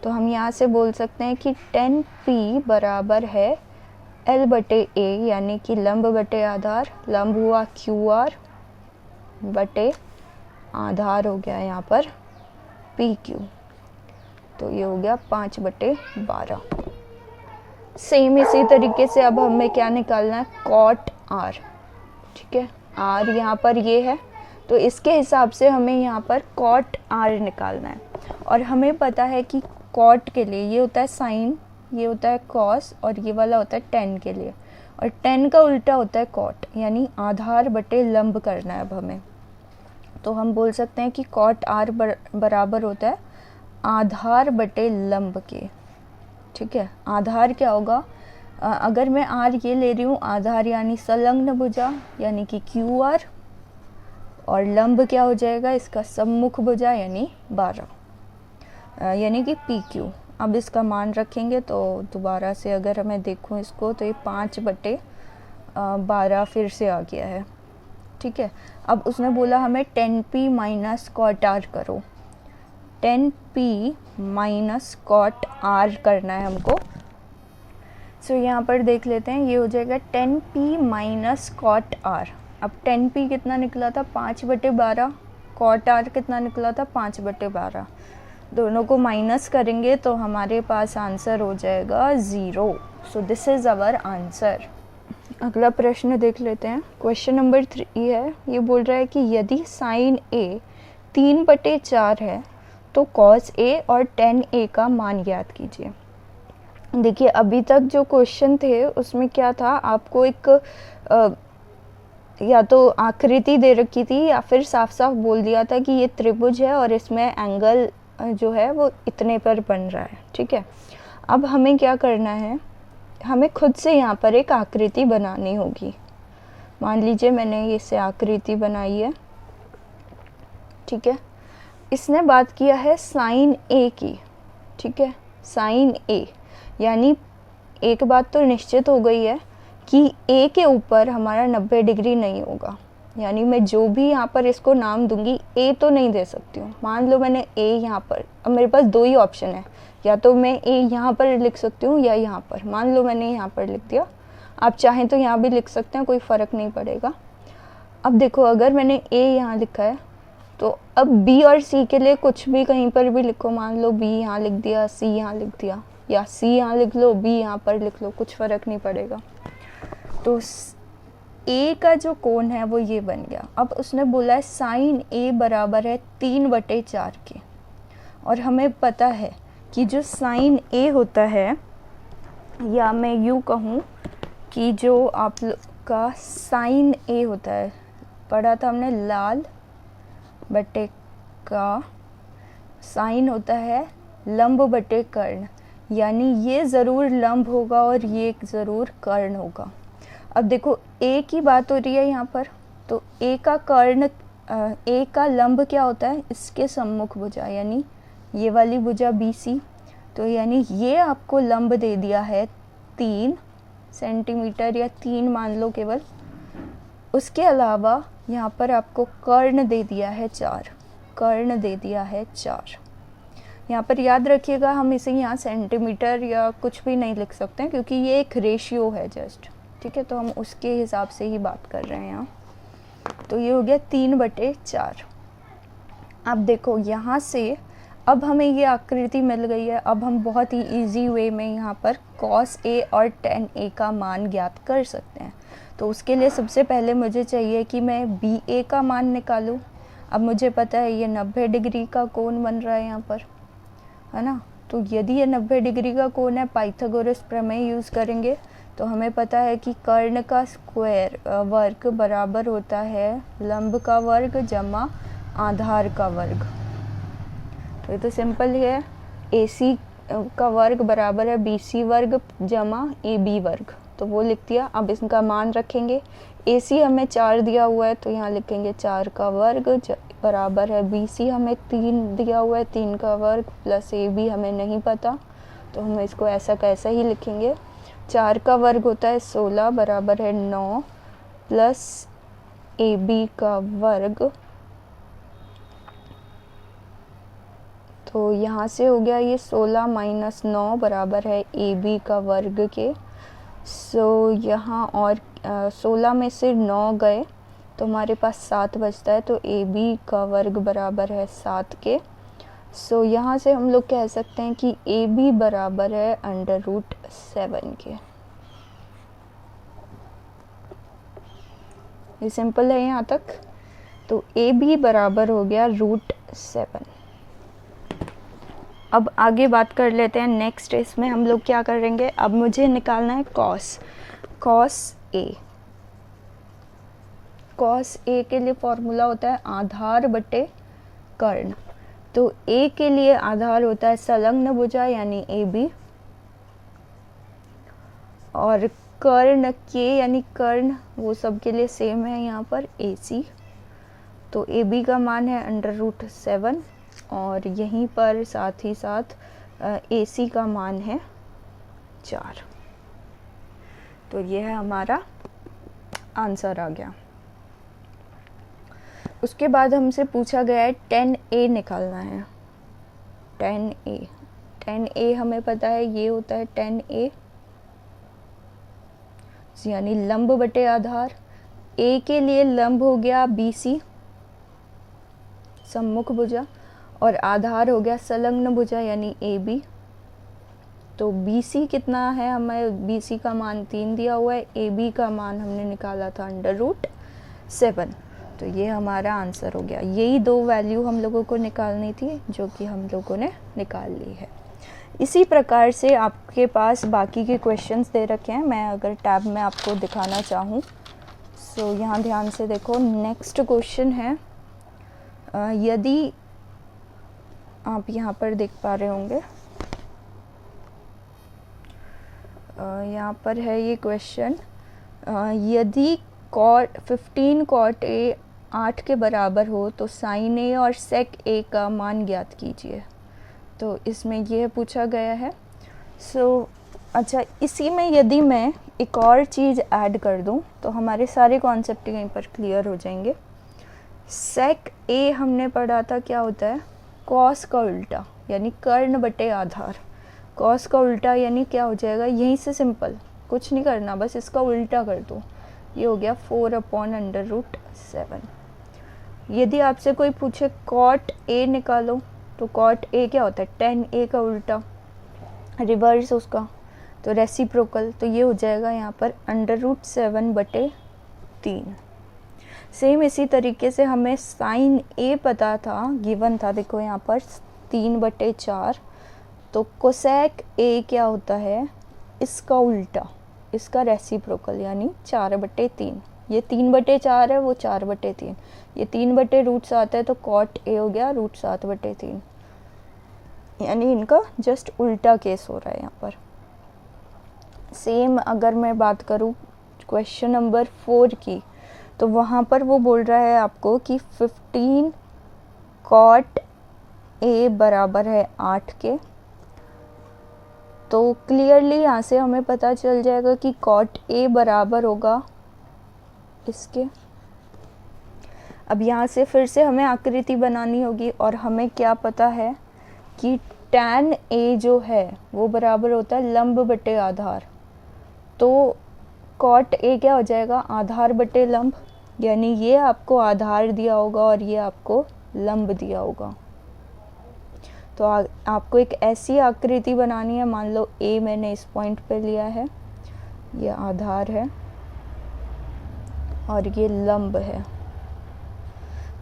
तो हम यहाँ से बोल सकते हैं कि 10p बराबर है L बटे A यानी कि लंब बटे आधार, लंब हुआ QR बटे आधार हो गया यहाँ पर PQ, तो ये हो गया 5/12। सेम इसी तरीके से अब हमें क्या निकालना है, कॉट R, ठीक है। R यहाँ पर ये है, तो इसके हिसाब से हमें यहाँ पर कॉट R निकालना है। और हमें पता है कि कॉट के लिए ये होता है साइन, ये होता है कॉस, और ये वाला होता है टेन के लिए, और टेन का उल्टा होता है कॉट, यानी आधार बटे लंब करना है अब हमें। तो हम बोल सकते हैं कि कॉट R बराबर होता है आधार बटे लंब के, ठीक है। आधार क्या होगा, अगर मैं R ये ले रही हूँ, आधार यानी संलग्न भुजा यानी कि QR, और लंब क्या हो जाएगा इसका, सम्मुख भुजा यानी 12 यानी कि PQ। अब इसका मान रखेंगे तो दोबारा से अगर मैं देखूँ इसको, तो ये 5/12 फिर से आ गया है, ठीक है। अब उसने बोला हमें 10p माइनस कॉट R करो, 10p माइनस कॉट R करना है हमको। सो यहाँ पर देख लेते हैं, ये हो जाएगा 10p माइनस कॉट R। अब 10p कितना निकला था, 5/12, कॉट R कितना निकला था, 5/12। दोनों को माइनस करेंगे तो हमारे पास आंसर हो जाएगा 0। So this is our answer. अगला प्रश्न देख लेते हैं, क्वेश्चन नंबर 3 है। ये बोल रहा है कि यदि साइन A 3/4 है तो कॉस A और tan A का मान ज्ञात कीजिए। देखिए अभी तक जो क्वेश्चन थे उसमें क्या था, आपको एक या तो आकृति दे रखी थी या फिर साफ साफ बोल दिया था कि ये त्रिभुज है और इसमें एंगल जो है वो इतने पर बन रहा है, ठीक है। अब हमें क्या करना है, हमें खुद से यहाँ पर एक आकृति बनानी होगी। मान लीजिए मैंने इससे आकृति बनाई है, ठीक है। इसने बात किया है साइन A की, ठीक है, साइन A, यानी एक बात तो निश्चित हो गई है कि A के ऊपर हमारा 90 डिग्री नहीं होगा, यानी मैं जो भी यहाँ पर इसको नाम दूंगी A तो नहीं दे सकती हूँ। मान लो मैंने A यहाँ पर, अब मेरे पास दो ही ऑप्शन है, या तो मैं A यहाँ पर लिख सकती हूँ या यहाँ पर। मान लो मैंने यहाँ पर लिख दिया, आप चाहें तो यहाँ भी लिख सकते हैं, कोई फ़र्क नहीं पड़ेगा। अब देखो अगर मैंने A यहाँ लिखा है तो अब B और C के लिए कुछ भी कहीं पर भी लिखो, मान लो B यहाँ लिख दिया, C यहाँ लिख दिया, या C यहाँ लिख लो, B यहाँ पर लिख लो, कुछ फ़र्क नहीं पड़ेगा। तो A का जो कोण है वो ये बन गया। अब उसने बोला है साइन A बराबर है 3/4 के, और हमें पता है कि जो साइन A होता है, या मैं यूँ कहूँ कि जो आप लोग का साइन A होता है, पढ़ा था हमने, लाल बटे का साइन होता है लंब बटे कर्ण, यानी ये ज़रूर लंब होगा और ये ज़रूर कर्ण होगा। अब देखो A की बात हो रही है यहाँ पर, तो A का कर्ण, A का लंब क्या होता है, इसके सम्मुख भुजा, यानी ये वाली भुजा BC। तो यानी ये आपको लंब दे दिया है 3 सेंटीमीटर, या 3 मान लो केवल। उसके अलावा यहाँ पर आपको कर्ण दे दिया है 4, कर्ण दे दिया है 4। यहाँ पर याद रखिएगा, हम इसे यहाँ सेंटीमीटर या कुछ भी नहीं लिख सकते हैं, क्योंकि ये एक रेशियो है जस्ट, ठीक है। तो हम उसके हिसाब से ही बात कर रहे हैं यहाँ। तो ये हो गया 3/4। अब देखो यहाँ से अब हमें ये आकृति मिल गई है। अब हम बहुत ही इजी वे में यहाँ पर cos A और tan A का मान ज्ञात कर सकते हैं। तो उसके लिए सबसे पहले मुझे चाहिए कि मैं BA का मान निकालूं। अब मुझे पता है ये 90 डिग्री का कोण बन रहा है यहाँ पर, है ना। तो यदि ये 90 डिग्री का कोण है, पाइथागोरस प्रमेय यूज़ करेंगे तो हमें पता है कि कर्ण का स्क्वायर वर्ग बराबर होता है लंब का वर्ग जमा आधार का वर्ग। तो ये तो सिंपल ही है, AC का वर्ग बराबर है BC वर्ग जमा AB वर्ग, तो वो लिख दिया। अब इसका मान रखेंगे, AC हमें 4 दिया हुआ है तो यहाँ लिखेंगे 4 का वर्ग बराबर है BC हमें 3 दिया हुआ है, 3 का वर्ग प्लस AB हमें नहीं पता, तो हम इसको ऐसा कैसा ही लिखेंगे। 4 का वर्ग होता है 16 बराबर है 9 प्लस AB का वर्ग, तो यहाँ से हो गया ये 16 माइनस 9 बराबर है AB का वर्ग के। सो यहाँ और 16 में से 9 गए तो हमारे पास 7 बचता है, तो ए बी का वर्ग बराबर है 7 के। सो यहाँ से हम लोग कह सकते हैं कि ए बी बराबर है √7 के। ये सिंपल है यहाँ तक। तो ए बी बराबर हो गया √7। अब आगे बात कर लेते हैं नेक्स्ट। इसमें हम लोग क्या करेंगे, अब मुझे निकालना है कॉस ए। कॉस ए के लिए फॉर्मूला होता है आधार बटे कर्ण। तो ए के लिए आधार होता है संलग्न भुजा यानी ए बी, और कर्ण के यानी कर्ण वो सब के लिए सेम है यहाँ पर ए सी। तो ए बी का मान है √7 और यहीं पर साथ ही साथ ए सी का मान है 4। तो ये है हमारा आंसर आ गया। उसके बाद हमसे पूछा गया है 10a निकालना है। 10a हमें पता है ये होता है 10a यानी लंब बटे आधार। a के लिए लंब हो गया BC सम्मुख भुजा, और आधार हो गया संलग्न भुजा यानी AB। तो BC कितना है, हमें BC का मान 3 दिया हुआ है, AB का मान हमने निकाला था √7। तो ये हमारा आंसर हो गया। यही 2 वैल्यू हम लोगों को निकालनी थी जो कि हम लोगों ने निकाल ली है। इसी प्रकार से आपके पास बाकी के क्वेश्चंस दे रखे हैं। मैं अगर टैब में आपको दिखाना चाहूँ सो यहाँ ध्यान से देखो। नेक्स्ट क्वेश्चन है, यदि आप यहाँ पर देख पा रहे होंगे, यहाँ पर है ये क्वेश्चन, यदि कॉट 15 कॉट ए 8 के बराबर हो तो साइन ए और सेक ए का मान ज्ञात कीजिए। तो इसमें यह पूछा गया है। अच्छा, इसी में यदि मैं एक और चीज़ ऐड कर दूं तो हमारे सारे कॉन्सेप्ट यहीं पर क्लियर हो जाएंगे। सेक ए हमने पढ़ा था क्या होता है, कॉस का उल्टा यानी कर्ण बटे आधार। कॉस का उल्टा यानी क्या हो जाएगा, यहीं से सिंपल कुछ नहीं करना, बस इसका उल्टा कर दो। ये हो गया 4/√7। यदि आपसे कोई पूछे कॉट ए निकालो तो कॉट ए क्या होता है, 10a का उल्टा, रिवर्स उसका, तो रेसिप्रोकल। तो ये हो जाएगा यहाँ पर √7/3। सेम इसी तरीके से हमें साइन ए पता था, गिवन था, देखो यहाँ पर 3/4। तो कोसेक ए क्या होता है, इसका उल्टा, इसका रेसिप्रोकल यानी 4/3। ये 3/4 है, वो 4/3। ये 3/√7 है, तो कॉट ए हो गया √7/3। यानी इनका जस्ट उल्टा केस हो रहा है यहाँ पर। सेम अगर मैं बात करूँ क्वेश्चन नंबर 4 की, तो वहाँ पर वो बोल रहा है आपको कि 15 कॉट ए बराबर है 8 के। तो क्लियरली यहाँ से हमें पता चल जाएगा कि कॉट ए बराबर होगा इसके। अब यहाँ से फिर से हमें आकृति बनानी होगी, और हमें क्या पता है कि tan ए जो है वो बराबर होता है लंब बटे आधार। तो कॉट ए क्या हो जाएगा, आधार बटे लंब, यानी ये आपको आधार दिया होगा और ये आपको लंब दिया होगा। तो आपको एक ऐसी आकृति बनानी है, मान लो ए मैंने इस पॉइंट पे लिया है, ये आधार है और ये लंब है।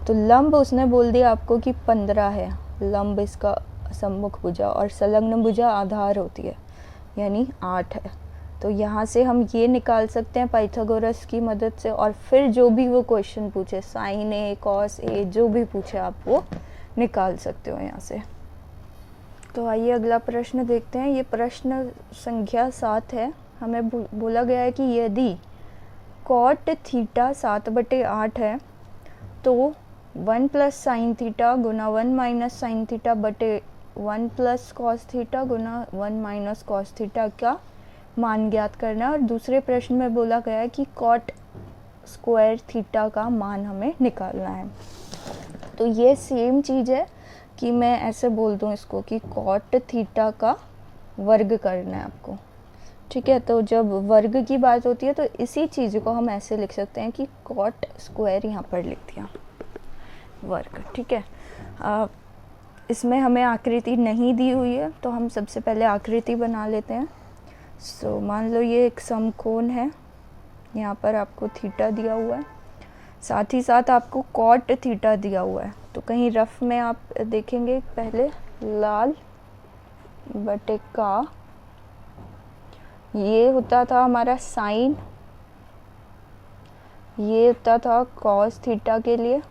तो लंब उसने बोल दिया आपको कि 15 है, लंब इसका सम्मुख भुजा, और संलग्न भुजा आधार होती है यानी 8 है। तो यहाँ से हम ये निकाल सकते हैं पाइथागोरस की मदद से, और फिर जो भी वो क्वेश्चन पूछे, साइन ए, कॉस ए, जो भी पूछे आप वो निकाल सकते हो यहाँ से। तो आइए अगला प्रश्न देखते हैं। ये प्रश्न संख्या 7 है। हमें बोला गया है कि यदि कॉट थीटा 7/8 है तो 1 + साइन थीटा गुना 1 - साइन थीटा बटे 1 + कॉस थीटा गुना 1 - कॉस थीटा का मान ज्ञात करना है। और दूसरे प्रश्न में बोला गया है कि कॉट स्क्वायर थीटा का मान हमें निकालना है। तो ये सेम चीज़ है कि मैं ऐसे बोल दूं इसको कि कॉट थीटा का वर्ग करना है आपको, ठीक है। तो जब वर्ग की बात होती है तो इसी चीज़ को हम ऐसे लिख सकते हैं कि कॉट स्क्वायर यहाँ पर लिख दिया वर्ग, ठीक है। इसमें हमें आकृति नहीं दी हुई है तो हम सबसे पहले आकृति बना लेते हैं। सो मान लो ये एक समकोण है, यहाँ पर आपको थीटा दिया हुआ है, साथ ही साथ आपको कॉट थीटा दिया हुआ है। तो कहीं रफ में आप देखेंगे पहले लाल बटे का, ये होता था हमारा साइन, ये होता था कॉस थीटा के लिए,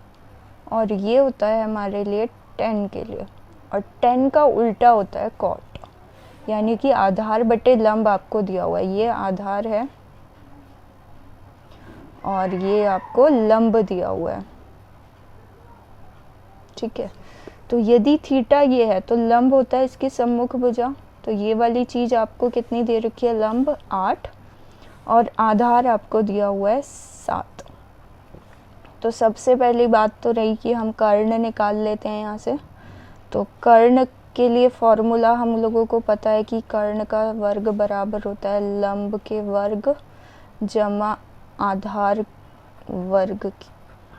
और ये होता है हमारे लिए टेन के लिए, और टेन का उल्टा होता है कॉट, यानी कि आधार बटे लंब आपको दिया हुआ है। ये आधार है और ये आपको लंब दिया हुआ है, ठीक है। तो यदि थीटा ये है तो लंब होता है इसकी सम्मुख भुजा। तो ये वाली चीज़ आपको कितनी दे रखी है, लंब 8, और आधार आपको दिया हुआ है 7। तो सबसे पहली बात तो रही कि हम कर्ण निकाल लेते हैं यहाँ से। तो कर्ण के लिए फॉर्मूला हम लोगों को पता है कि कर्ण का वर्ग बराबर होता है लंब के वर्ग जमा आधार वर्ग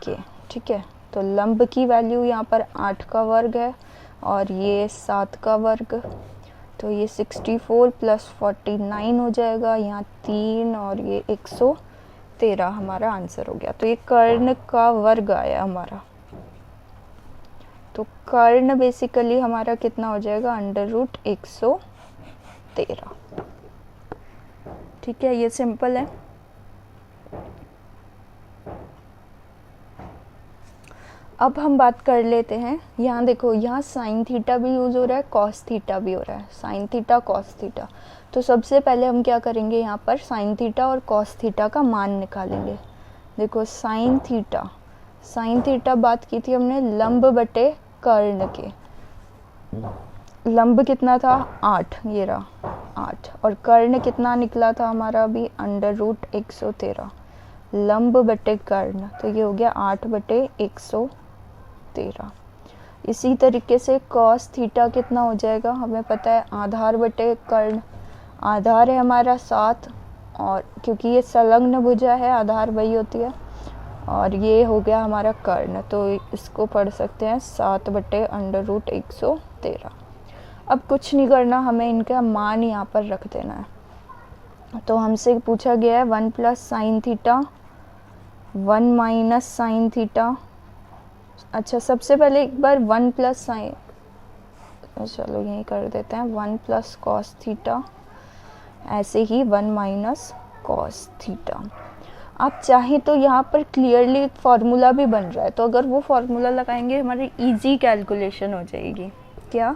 के, ठीक है। तो लंब की वैल्यू यहाँ पर 8 का वर्ग है और ये 7 का वर्ग, तो ये 64 + 49 हो जाएगा, यहाँ 3 और ये 113 हमारा आंसर हो गया। तो ये कर्ण का वर्ग आया हमारा। तो कर्ण बेसिकली हमारा कितना हो जाएगा, √113, ठीक है। ये सिंपल है। अब हम बात कर लेते हैं, यहाँ देखो, यहाँ साइन थीटा भी यूज़ हो रहा है, कॉस थीटा भी हो रहा है, साइन थीटा कॉस थीटा। तो सबसे पहले हम क्या करेंगे, यहाँ पर साइन थीटा और कॉस थीटा का मान निकालेंगे। देखो साइन थीटा बात की थी हमने लंब बटे कर्ण के, लंब कितना था 8, ये रहा 8, और कर्ण कितना निकला था हमारा अभी, √113, लंब बटे कर्ण, तो ये हो गया 8/113। इसी तरीके से कॉस थीटा कितना हो जाएगा, हमें पता है आधार बटे कर्ण, आधार है हमारा 7, और क्योंकि ये संलग्न भुजा है आधार वही होती है, और ये हो गया हमारा कर्ण, तो इसको पढ़ सकते हैं 7/√113। अब कुछ नहीं करना, हमें इनका मान यहाँ पर रख देना है। तो हमसे पूछा गया है 1 + sin थीटा 1 - sin थीटा। अच्छा, सबसे पहले एक बार 1 + sin, चलो यही कर देते हैं, 1 + cos थीटा, ऐसे ही 1 - cos थीटा। आप चाहें तो यहाँ पर क्लियरली एक फार्मूला भी बन रहा है, तो अगर वो फार्मूला लगाएंगे हमारी इजी कैलकुलेशन हो जाएगी। क्या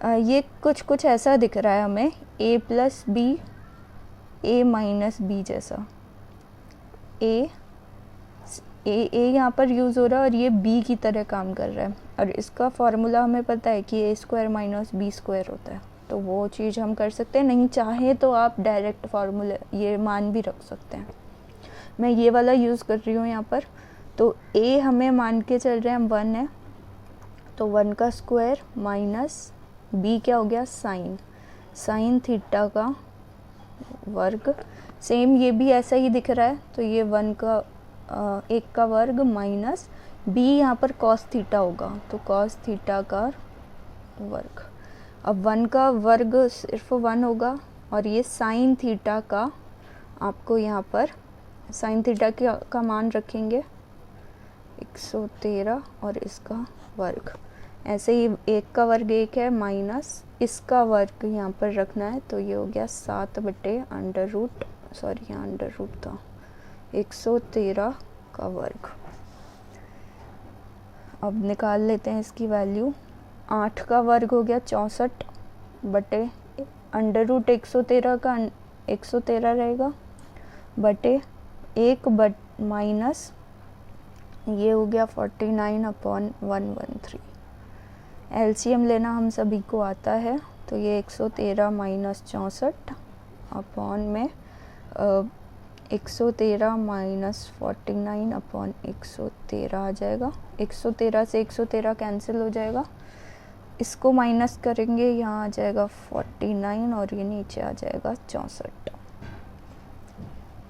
ये कुछ ऐसा दिख रहा है हमें, a + b a - b जैसा, a यहाँ पर यूज़ हो रहा है और ये b की तरह काम कर रहा है, और इसका फार्मूला हमें पता है कि a² - b² होता है। तो वो चीज़ हम कर सकते हैं, नहीं चाहे तो आप डायरेक्ट फार्मूला ये मान भी रख सकते हैं। मैं ये वाला यूज़ कर रही हूँ यहाँ पर। तो a हमें मान के चल रहे हैं हम 1 है, तो 1 का स्क्वायर माइनस b क्या हो गया, साइन थीटा का वर्ग। सेम ये भी ऐसा ही दिख रहा है, तो ये 1 का वर्ग माइनस b यहाँ पर कॉस थीटा होगा, तो कॉस थीटा का वर्ग। अब 1 का वर्ग सिर्फ 1 होगा, और ये साइन थीटा का आपको यहाँ पर साइन थीटा का मान रखेंगे 113 और इसका वर्ग। ऐसे ही 1 का वर्ग 1 है माइनस इसका वर्ग यहाँ पर रखना है, तो ये हो गया 7/√, सॉरी यहाँ अंडर रूट था, 113 का वर्ग। अब निकाल लेते हैं इसकी वैल्यू। 8 का वर्ग हो गया 64 बटे √113 का 113 रहेगा, बटे 1 माइनस ये हो गया 49/113। एलसीएम लेना हम सभी को आता है, तो ये 113 - 64 अपॉन में 113 - 49/113 आ जाएगा। 113 से 113 कैंसिल हो जाएगा, इसको माइनस करेंगे, यहाँ आ जाएगा 49 और ये नीचे आ जाएगा 64।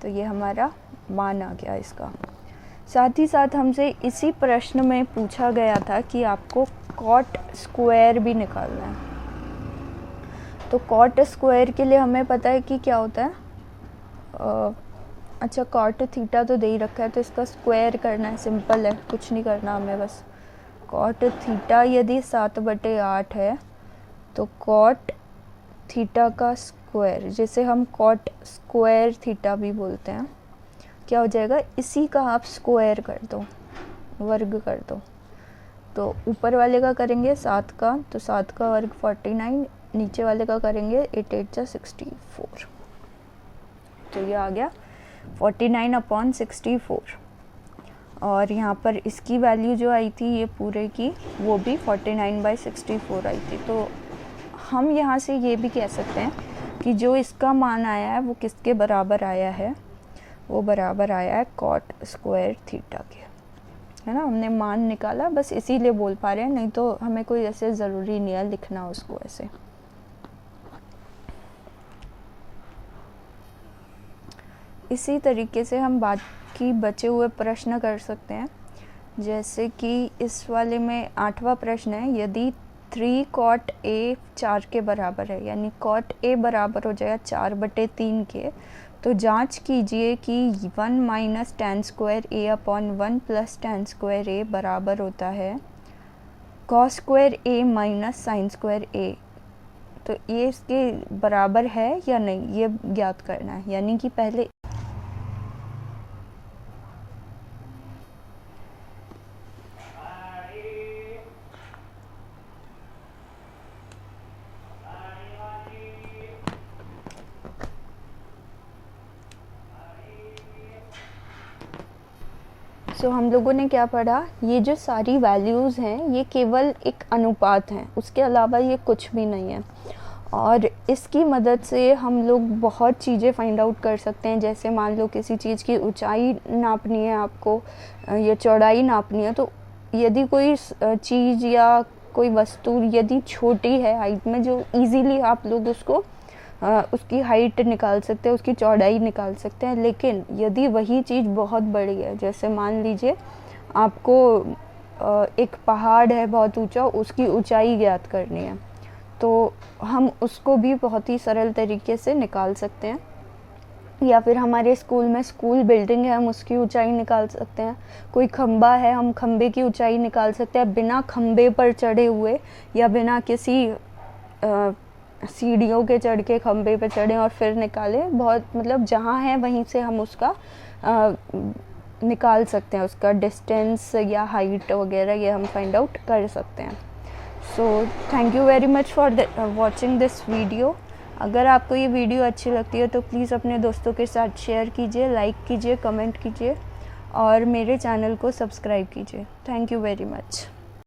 तो ये हमारा मान आ गया इसका। साथ ही साथ हमसे इसी प्रश्न में पूछा गया था कि आपको कॉट स्क्वायर भी निकालना है। तो कॉट स्क्वायर के लिए हमें पता है कि क्या होता है, अच्छा कॉट थीटा तो दे ही रखा है, तो इसका स्क्वायर करना है, सिंपल है, कुछ नहीं करना हमें, बस कॉट थीटा यदि 7/8 है तो कॉट थीटा का स्क्वायर, जिसे हम कॉट स्क्वायर थीटा भी बोलते हैं, क्या हो जाएगा, इसी का आप स्क्वायर कर दो, वर्ग कर दो। तो ऊपर वाले का करेंगे 7 का, तो 7 का वर्ग 49, नीचे वाले का करेंगे 8 8 जा 64, तो ये आ गया 49/64। और यहाँ पर इसकी वैल्यू जो आई थी ये पूरे की, वो भी 49/64 आई थी। तो हम यहाँ से ये भी कह सकते हैं कि जो इसका मान आया है वो किसके बराबर आया है, वो बराबर आया है कॉट स्क्वायर थीटा के, है ना। हमने मान निकाला, बस इसीलिए बोल पा रहे हैं, नहीं तो हमें कोई ऐसे ज़रूरी नहीं है लिखना उसको ऐसे। इसी तरीके से हम बाकी बचे हुए प्रश्न कर सकते हैं, जैसे कि इस वाले में 8वां प्रश्न है, यदि 3 cot a 4 के बराबर है, यानी cot a बराबर हो जाएगा 4/3 के, तो जांच कीजिए कि 1 - tan square a upon 1 + tan square a बराबर होता है cos square a minus sine square a। तो ये इसके बराबर है या नहीं, ये ज्ञात करना है, यानी कि पहले हम लोगों ने क्या पढ़ा, ये जो सारी वैल्यूज़ हैं ये केवल एक अनुपात हैं, उसके अलावा ये कुछ भी नहीं है। और इसकी मदद से हम लोग बहुत चीज़ें फाइंड आउट कर सकते हैं। जैसे मान लो किसी चीज़ की ऊंचाई नापनी है आपको या चौड़ाई नापनी है, तो यदि कोई चीज़ या कोई वस्तु यदि छोटी है हाइट में, जो इजीली आप लोग उसको उसकी हाइट निकाल सकते हैं, उसकी चौड़ाई निकाल सकते हैं। लेकिन यदि वही चीज़ बहुत बड़ी है, जैसे मान लीजिए आपको एक पहाड़ है बहुत ऊंचा, उसकी ऊंचाई ज्ञात करनी है, तो हम उसको भी बहुत ही सरल तरीके से निकाल सकते हैं। या फिर हमारे स्कूल में स्कूल बिल्डिंग है, हम उसकी ऊंचाई निकाल सकते हैं। कोई खंबा है, हम खंबे की ऊंचाई निकाल सकते हैं बिना खंबे पर चढ़े हुए, या बिना किसी सीढ़ियों के चढ़ के खंबे पे चढ़ें और फिर निकालें। बहुत मतलब जहाँ है वहीं से हम उसका निकाल सकते हैं, उसका डिस्टेंस या हाइट वगैरह ये हम फाइंड आउट कर सकते हैं। So thank you very much for watching this video. अगर आपको ये वीडियो अच्छी लगती है तो प्लीज़ अपने दोस्तों के साथ शेयर कीजिए, लाइक कीजिए, कमेंट कीजिए और मेरे चैनल को सब्सक्राइब कीजिए। Thank you very much.